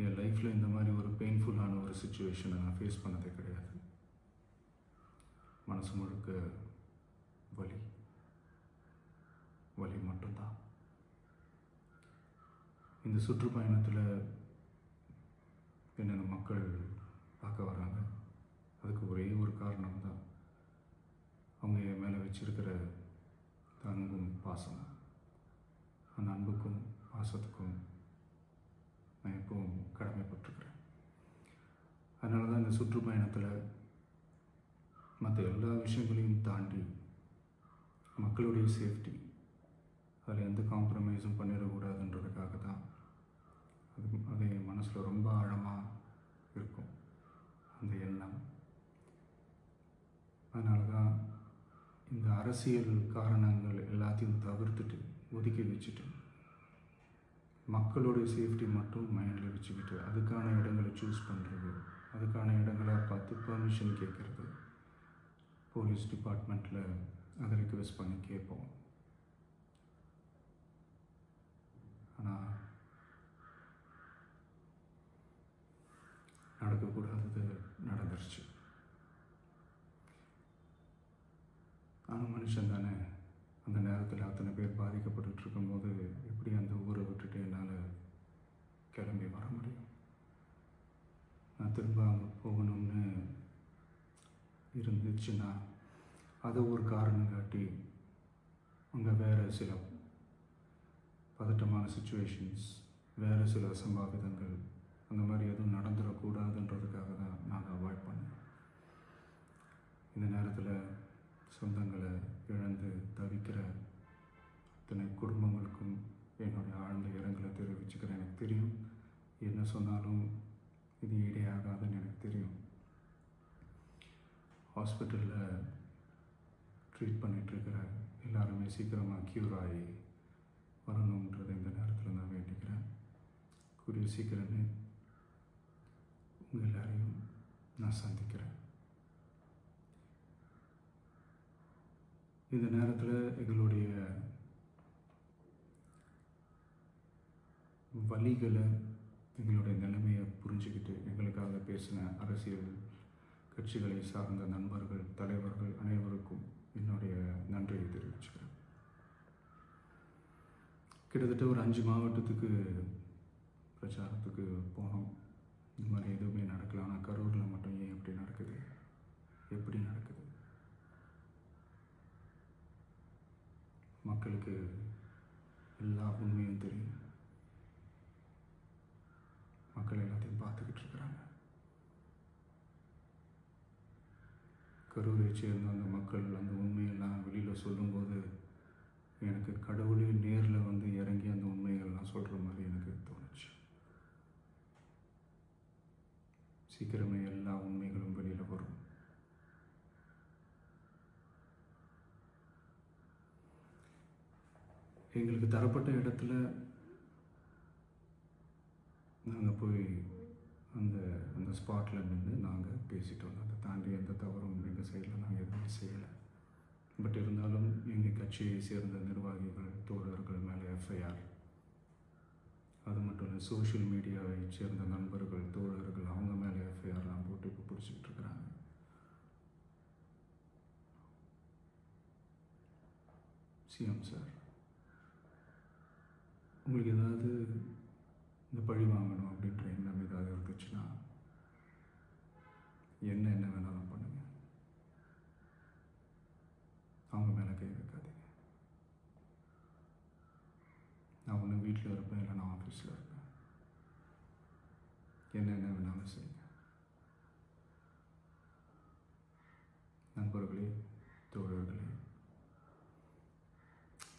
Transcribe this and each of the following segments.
என் லைஃப்பில் இந்த மாதிரி ஒரு பெயின்ஃபுல்லான ஒரு சுச்சுவேஷனை நான் ஃபேஸ் பண்ணதே கிடையாது. மனசு முழுக்க வலி வலி மட்டும்தான். இந்த சுற்றுப்பயணத்தில் என்னென்ன மக்கள் பார்க்க வராங்க, அதுக்கு ஒரே ஒரு காரணம் தான், அவங்க என் மேலே வச்சிருக்கிற அன்பும் பாசம். அந்த அன்புக்கும் பாசத்துக்கும் நான் எப்பவும் கடமைப்பட்டிருக்கிறேன். அதனால தான் இந்த சுற்றுப்பயணத்தில் மற்ற எல்லா விஷயங்களையும் தாண்டி மக்களுடைய சேஃப்டி, அதில் எந்த காம்ப்ரமைஸும் பண்ணிடக்கூடாதுன்றதுக்காக தான் அது என் மனசில் ரொம்ப ஆழமாக இருக்கும் அந்த எண்ணம். அதனால தான் இந்த அரசியல் காரணங்கள் எல்லாத்தையும் தவிர்த்துட்டு ஒதுக்கி வச்சுட்டு மக்களுடைய சேஃப்டி மட்டும் மைண்டில் வச்சுக்கிட்டு அதுக்கான இடங்களை சூஸ் பண்ணுறது, அதுக்கான இடங்களை பார்த்து பர்மிஷன் கேட்குறது, போலீஸ் டிபார்ட்மெண்ட்டில் அதை ரிக்வெஸ்ட் பண்ணி கேட்போம். ஆனால் நடக்கக்கூடாதது நடந்துருச்சு. ஆனால் மனுஷன் தானே, அந்த நேரத்தில் அத்தனை பேர் பாதிக்கப்பட்டு இருக்கும்போது எப்படி அந்த ஊரை விட்டுட்டு என்னால் கிளம்பி வர முடியும்? நான் திரும்ப அங்கே போகணும்னு இருந்துச்சுன்னா அதை ஒரு காரணம் காட்டி அங்கே வேறு சில பதட்டமான சுச்சுவேஷன்ஸ், வேறு சில அசம்பாவிதங்கள் அந்த மாதிரி எதுவும் நடந்துடக்கூடாதுன்றதுக்காக தான் நாங்கள் அவாய்ட் பண்ணோம். இந்த நேரத்தில் சொந்தங்களை இழந்து தவிக்கிற அத்தனை குடும்பங்களுக்கும் என்னுடைய ஆழ்ந்த இரங்கலை தெரிவிச்சுக்கிறேன். எனக்கு தெரியும், என்ன சொன்னாலும் இது ஈடேயாகாதுன்னு எனக்கு தெரியும். ஹாஸ்பிட்டலில் ட்ரீட் பண்ணிகிட்ருக்கிற எல்லாருமே சீக்கிரமாக க்யூர் ஆகி வரணுன்றதை இந்த நேரத்தில் நான் வேண்டிக்கிறேன். கூடிய சீக்கிரமே உங்கள் எல்லாரையும் நான் சந்திக்கிறேன். இந்த நேரத்தில் எங்களுடைய வலிகளை, எங்களுடைய நிலைமையை புரிஞ்சுக்கிட்டு எங்களுக்காக பேசின அரசியல் கட்சிகளை சார்ந்த நண்பர்கள், தலைவர்கள் அனைவருக்கும் என்னுடைய நன்றியை தெரிவிச்சுக்கிறேன். கிட்டத்தட்ட ஒரு 5 மாவட்டத்துக்கு பிரச்சாரத்துக்கு போனோம். இந்த மாதிரி எதுவுமே நடக்கல. ஆனால் கரூரில் மட்டும் ஏன் எப்படி நடக்குது, எப்படி நடக்குது? மக்களுக்கு எல்லா உண்மையும் தெரியும். மக்கள் எல்லாத்தையும் பார்த்துக்கிட்டு இருக்கிறாங்க. கரூரை சேர்ந்த அந்த மக்கள் அந்த உண்மையெல்லாம் வெளியில் சொல்லும்போது எனக்கு கடவுளே நேரில் வந்து இறங்கி அந்த உண்மைகள்லாம் சொல்கிற மாதிரி எனக்கு தோணுச்சு. சீக்கிரமே எல்லா உண்மைகளும் வெளியில் வரும். எங்களுக்கு தரப்பட்ட இடத்துல நாங்கள் போய் அந்த ஸ்பாட்டில் நின்று நாங்கள் பேசிட்டு வந்தோம். அதை தாண்டி எந்த தவறும் எங்கள் சைடில் நாங்கள் எதுவுமே செய்யலை. பட் இருந்தாலும் எங்கள் கட்சியை சேர்ந்த நிர்வாகிகள், தோழர்கள் மேலே எஃப்ஐஆர், அது மட்டும் இல்லை சோஷியல் மீடியாவை சேர்ந்த நண்பர்கள், தோழர்கள் அவங்க மேலே எஃப்ஐஆர்லாம் போட்டு இப்போ பிடிச்சிக்கிட்டு இருக்கிறாங்க. சிஎம் சார், உங்களுக்கு ஏதாவது இந்த பழி வாங்கணும் அப்படின்ற எண்ணம் ஏதாவது இருந்துச்சுன்னா என்ன வேணாலும் பண்ணுங்க. அவங்க மேலே கை வைக்காதீங்க. நான் ஒன்று வீட்டில் இருப்பேன், இல்லை நான் ஆஃபீஸில் இருப்பேன். என்ன வேணாலும் செய்யுங்க. நண்பர்களே, தோழர்களே,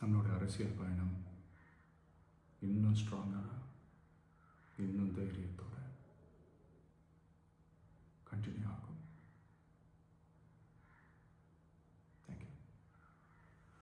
நம்மளோட அரசியல் பயணம் இன்னும் ஸ்ட்ராங்காக, இன்னும் தைரியத்தோட கண்டினியூ ஆகும்.